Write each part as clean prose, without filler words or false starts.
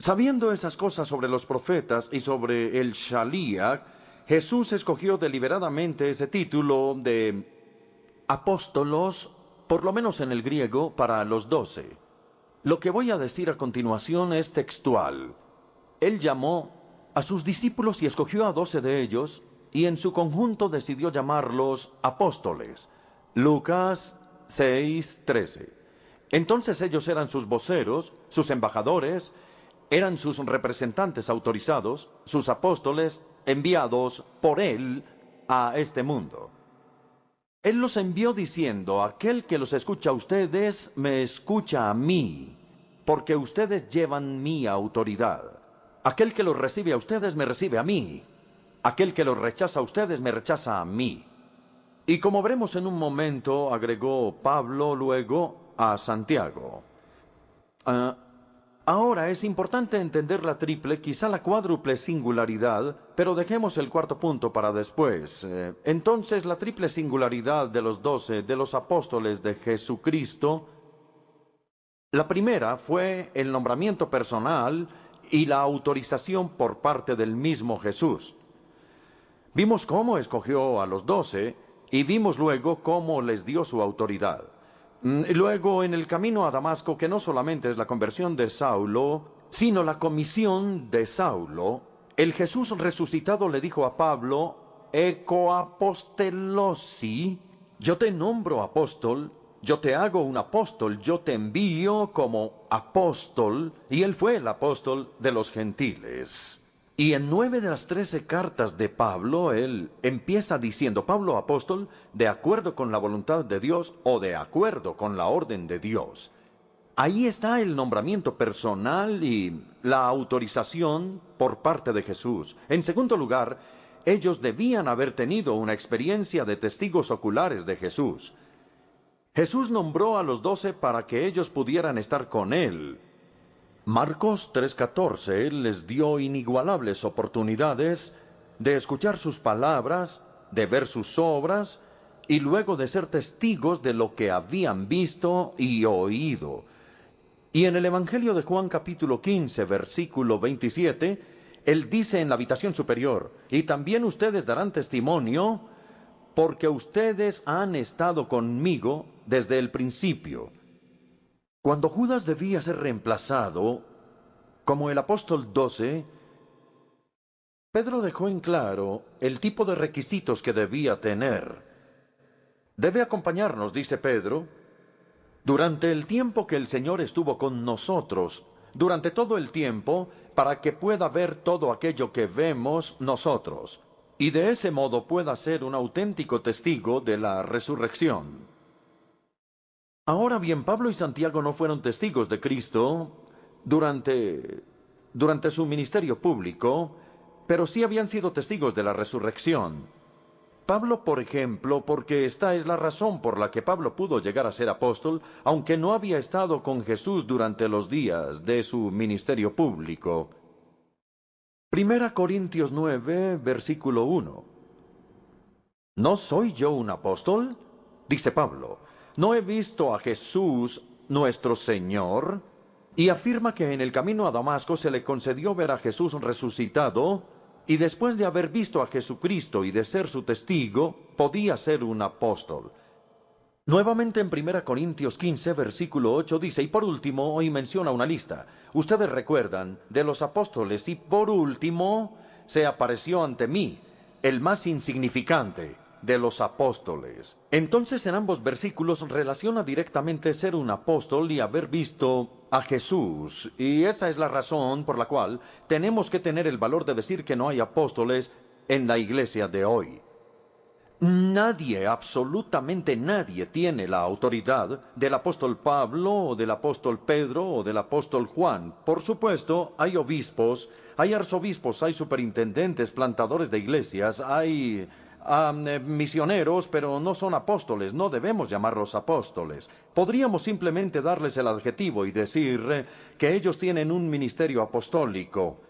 Sabiendo esas cosas sobre los profetas y sobre el Shaliach, Jesús escogió deliberadamente ese título de apóstolos, por lo menos en el griego, para los 12. Lo que voy a decir a continuación es textual. Él llamó a sus discípulos y escogió a 12 de ellos, y en su conjunto decidió llamarlos apóstoles. Lucas 6:13. Entonces ellos eran sus voceros, sus embajadores, eran sus representantes autorizados, sus apóstoles enviados por él a este mundo. Él los envió diciendo: aquel que los escucha a ustedes, me escucha a mí, porque ustedes llevan mi autoridad. Aquel que los recibe a ustedes, me recibe a mí. Aquel que los rechaza a ustedes, me rechaza a mí. Y como veremos en un momento, agregó Pablo luego a Santiago. Ahora es importante entender la triple, quizá la cuádruple singularidad, pero dejemos el cuarto punto para después. Entonces, la triple singularidad de los 12, de los apóstoles de Jesucristo. La primera fue el nombramiento personal y la autorización por parte del mismo Jesús. Vimos cómo escogió a los 12 y vimos luego cómo les dio su autoridad. Luego, en el camino a Damasco, que no solamente es la conversión de Saulo, sino la comisión de Saulo, el Jesús resucitado le dijo a Pablo: Ecoapostelosi, yo te nombro apóstol, yo te hago un apóstol, yo te envío como apóstol, y él fue el apóstol de los gentiles. Y en 9 de las 13 cartas de Pablo, él empieza diciendo: Pablo apóstol, de acuerdo con la voluntad de Dios o de acuerdo con la orden de Dios. Ahí está el nombramiento personal y la autorización por parte de Jesús. En segundo lugar, ellos debían haber tenido una experiencia de testigos oculares de Jesús. Jesús nombró a los 12 para que ellos pudieran estar con él. Marcos 3:14 les dio inigualables oportunidades de escuchar sus palabras, de ver sus obras y luego de ser testigos de lo que habían visto y oído. Y en el Evangelio de Juan capítulo 15, versículo 27, él dice en la habitación superior: y también ustedes darán testimonio, porque ustedes han estado conmigo desde el principio. Cuando Judas debía ser reemplazado como el apóstol 12, Pedro dejó en claro el tipo de requisitos que debía tener. Debe acompañarnos, dice Pedro, durante el tiempo que el Señor estuvo con nosotros, durante todo el tiempo, para que pueda ver todo aquello que vemos nosotros, y de ese modo pueda ser un auténtico testigo de la resurrección. Ahora bien, Pablo y Santiago no fueron testigos de Cristo durante su ministerio público, pero sí habían sido testigos de la resurrección. Pablo, por ejemplo, porque esta es la razón por la que Pablo pudo llegar a ser apóstol, aunque no había estado con Jesús durante los días de su ministerio público. 1 Corintios 9, versículo 1. ¿No soy yo un apóstol?, dice Pablo. ¿No he visto a Jesús, nuestro Señor? Y afirma que en el camino a Damasco se le concedió ver a Jesús resucitado, y después de haber visto a Jesucristo y de ser su testigo, podía ser un apóstol. Nuevamente en 1 Corintios 15, versículo 8 dice: y por último, hoy menciona una lista. Ustedes recuerdan de los apóstoles, y por último se apareció ante mí, el más insignificante de los apóstoles. Entonces en ambos versículos relaciona directamente ser un apóstol y haber visto a Jesús. Y esa es la razón por la cual tenemos que tener el valor de decir que no hay apóstoles en la iglesia de hoy. Nadie, absolutamente nadie, tiene la autoridad del apóstol Pablo o del apóstol Pedro o del apóstol Juan. Por supuesto, hay obispos, hay arzobispos, hay superintendentes, plantadores de iglesias, hay misioneros, pero no son apóstoles, no debemos llamarlos apóstoles. Podríamos simplemente darles el adjetivo y decir que ellos tienen un ministerio apostólico.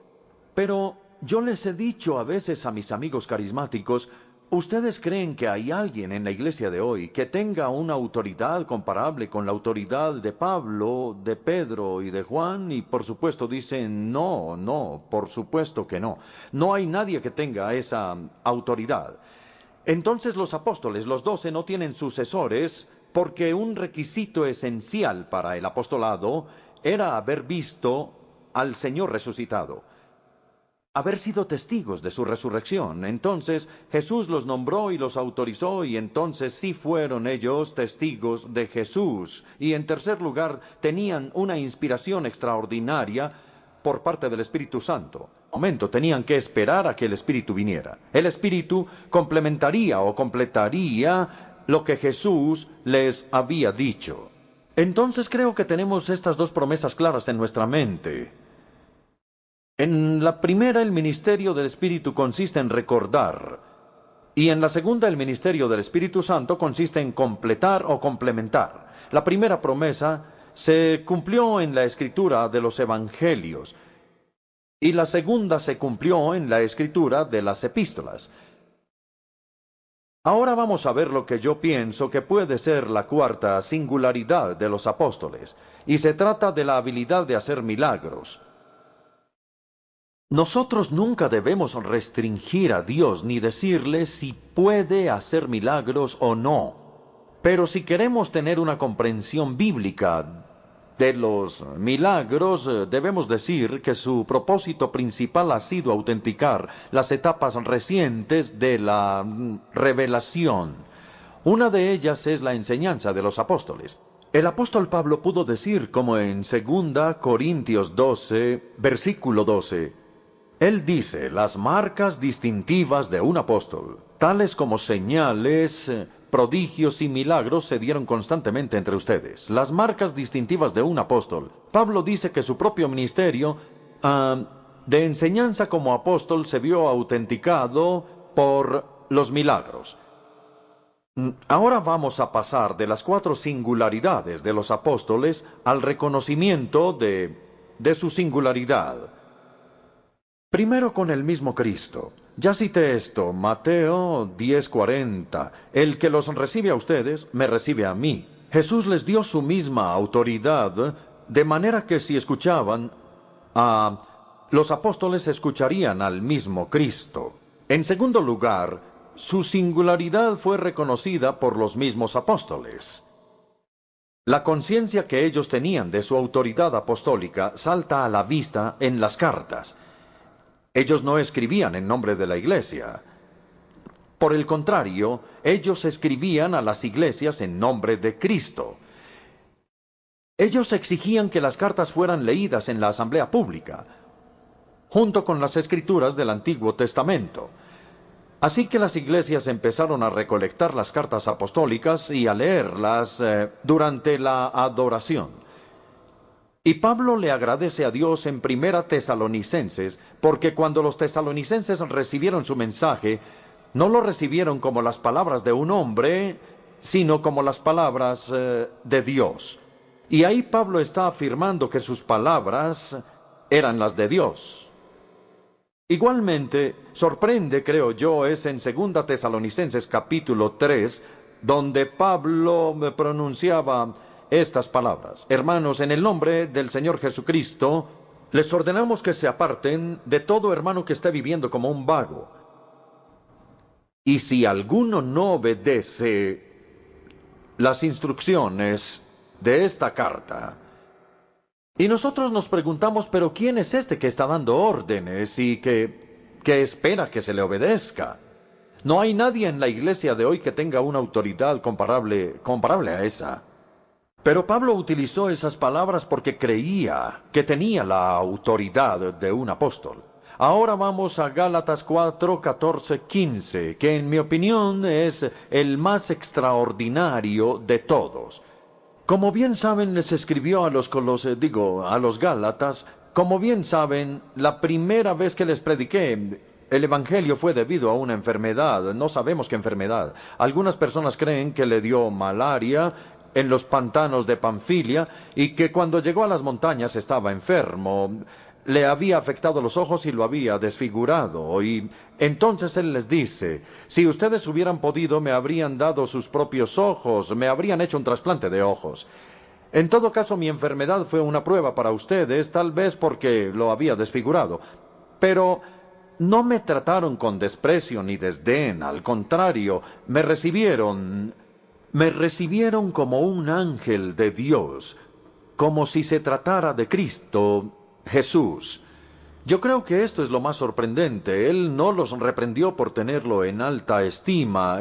Pero yo les he dicho a veces a mis amigos carismáticos: ¿Ustedes creen que hay alguien en la iglesia de hoy que tenga una autoridad comparable con la autoridad de Pablo, de Pedro y de Juan? Y por supuesto dicen, no, no, por supuesto que no. No hay nadie que tenga esa autoridad. Entonces los apóstoles, los 12, no tienen sucesores porque un requisito esencial para el apostolado era haber visto al Señor resucitado, haber sido testigos de su resurrección. Entonces Jesús los nombró y los autorizó, y entonces sí fueron ellos testigos de Jesús. Y en tercer lugar, tenían una inspiración extraordinaria por parte del Espíritu Santo. Tenían que esperar a que el Espíritu viniera. El Espíritu complementaría o completaría lo que Jesús les había dicho. Entonces creo que tenemos estas dos promesas claras en nuestra mente. En la primera, el ministerio del Espíritu consiste en recordar, y en la segunda, el ministerio del Espíritu Santo consiste en completar o complementar. La primera promesa se cumplió en la escritura de los evangelios, y la segunda se cumplió en la escritura de las epístolas. Ahora vamos a ver lo que yo pienso que puede ser la cuarta singularidad de los apóstoles, y se trata de la habilidad de hacer milagros. Nosotros nunca debemos restringir a Dios ni decirle si puede hacer milagros o no. Pero si queremos tener una comprensión bíblica de los milagros, debemos decir que su propósito principal ha sido autenticar las etapas recientes de la revelación. Una de ellas es la enseñanza de los apóstoles. El apóstol Pablo pudo decir, como en 2 Corintios 12, versículo 12, él dice, las marcas distintivas de un apóstol, tales como señales, prodigios y milagros se dieron constantemente entre ustedes. Las marcas distintivas de un apóstol. Pablo dice que su propio ministerio de enseñanza como apóstol se vio autenticado por los milagros. Ahora vamos a pasar de las 4 singularidades de los apóstoles al reconocimiento de su singularidad. Primero con el mismo Cristo. Ya cité esto, Mateo 10:40. El que los recibe a ustedes, me recibe a mí. Jesús les dio su misma autoridad, de manera que si escuchaban a los apóstoles, escucharían al mismo Cristo. En segundo lugar, su singularidad fue reconocida por los mismos apóstoles. La conciencia que ellos tenían de su autoridad apostólica salta a la vista en las cartas. Ellos no escribían en nombre de la iglesia. Por el contrario, ellos escribían a las iglesias en nombre de Cristo. Ellos exigían que las cartas fueran leídas en la asamblea pública, junto con las escrituras del Antiguo Testamento. Así que las iglesias empezaron a recolectar las cartas apostólicas y a leerlas durante la adoración. Y Pablo le agradece a Dios en 1 Tesalonicenses, porque cuando los tesalonicenses recibieron su mensaje, no lo recibieron como las palabras de un hombre, sino como las palabras de Dios. Y ahí Pablo está afirmando que sus palabras eran las de Dios. Igualmente, sorprende, creo yo, es en 2 Tesalonicenses capítulo 3, donde Pablo pronunciaba estas palabras. Hermanos, en el nombre del Señor Jesucristo, les ordenamos que se aparten de todo hermano que esté viviendo como un vago. Y si alguno no obedece las instrucciones de esta carta, y nosotros nos preguntamos, pero ¿quién es este que está dando órdenes y que espera que se le obedezca? No hay nadie en la iglesia de hoy que tenga una autoridad comparable a esa. Pero Pablo utilizó esas palabras porque creía que tenía la autoridad de un apóstol. Ahora vamos a Gálatas 4, 14, 15, que en mi opinión es el más extraordinario de todos. Como bien saben, les escribió a los Gálatas, como bien saben, la primera vez que les prediqué el evangelio fue debido a una enfermedad. No sabemos qué enfermedad. Algunas personas creen que le dio malaria en los pantanos de Panfilia y que cuando llegó a las montañas estaba enfermo. le había afectado los ojos y lo había desfigurado. Y entonces él les dice, si ustedes hubieran podido, me habrían dado sus propios ojos, me habrían hecho un trasplante de ojos. En todo caso, mi enfermedad fue una prueba para ustedes, tal vez porque lo había desfigurado. Pero no me trataron con desprecio ni desdén, al contrario, me recibieron como un ángel de Dios, como si se tratara de Cristo Jesús. Yo creo que esto es lo más sorprendente. Él no los reprendió por tenerlo en alta estima.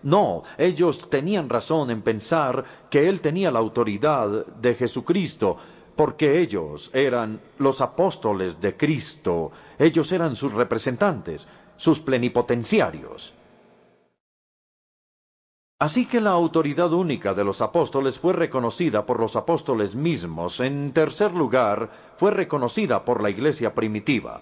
No, ellos tenían razón en pensar que él tenía la autoridad de Jesucristo, porque ellos eran los apóstoles de Cristo. Ellos eran sus representantes, sus plenipotenciarios. Así que la autoridad única de los apóstoles fue reconocida por los apóstoles mismos. En tercer lugar, fue reconocida por la iglesia primitiva.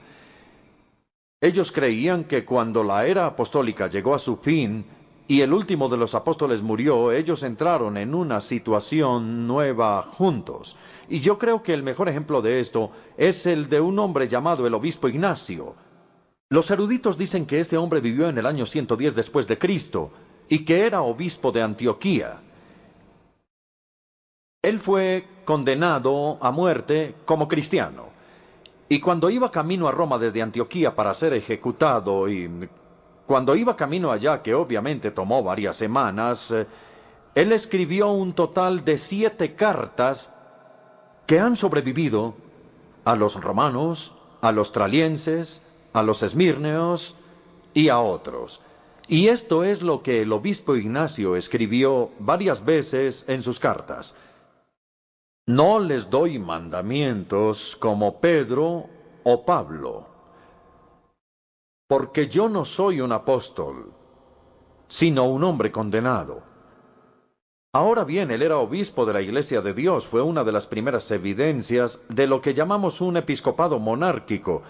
Ellos creían que cuando la era apostólica llegó a su fin y el último de los apóstoles murió, ellos entraron en una situación nueva juntos. Y yo creo que el mejor ejemplo de esto es el de un hombre llamado el obispo Ignacio. Los eruditos dicen que este hombre vivió en el año 110 después de Cristo, y que era obispo de Antioquía. Él fue condenado a muerte como cristiano. Y cuando iba camino a Roma desde Antioquía para ser ejecutado, y cuando iba camino allá, que obviamente tomó varias semanas, él escribió un total de 7 cartas que han sobrevivido a los romanos, a los tralienses, a los esmirneos y a otros. Y esto es lo que el obispo Ignacio escribió varias veces en sus cartas. No les doy mandamientos como Pedro o Pablo, porque yo no soy un apóstol, sino un hombre condenado. Ahora bien, él era obispo de la Iglesia de Dios, fue una de las primeras evidencias de lo que llamamos un episcopado monárquico.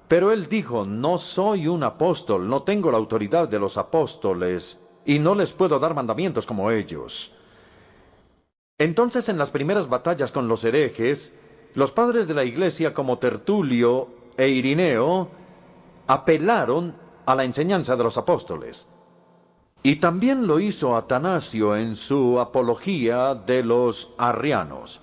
Pero él dijo, no soy un apóstol, no tengo la autoridad de los apóstoles, y no les puedo dar mandamientos como ellos. Entonces, en las primeras batallas con los herejes, los padres de la iglesia como Tertulio e Irineo apelaron a la enseñanza de los apóstoles. Y también lo hizo Atanasio en su apología de los arrianos.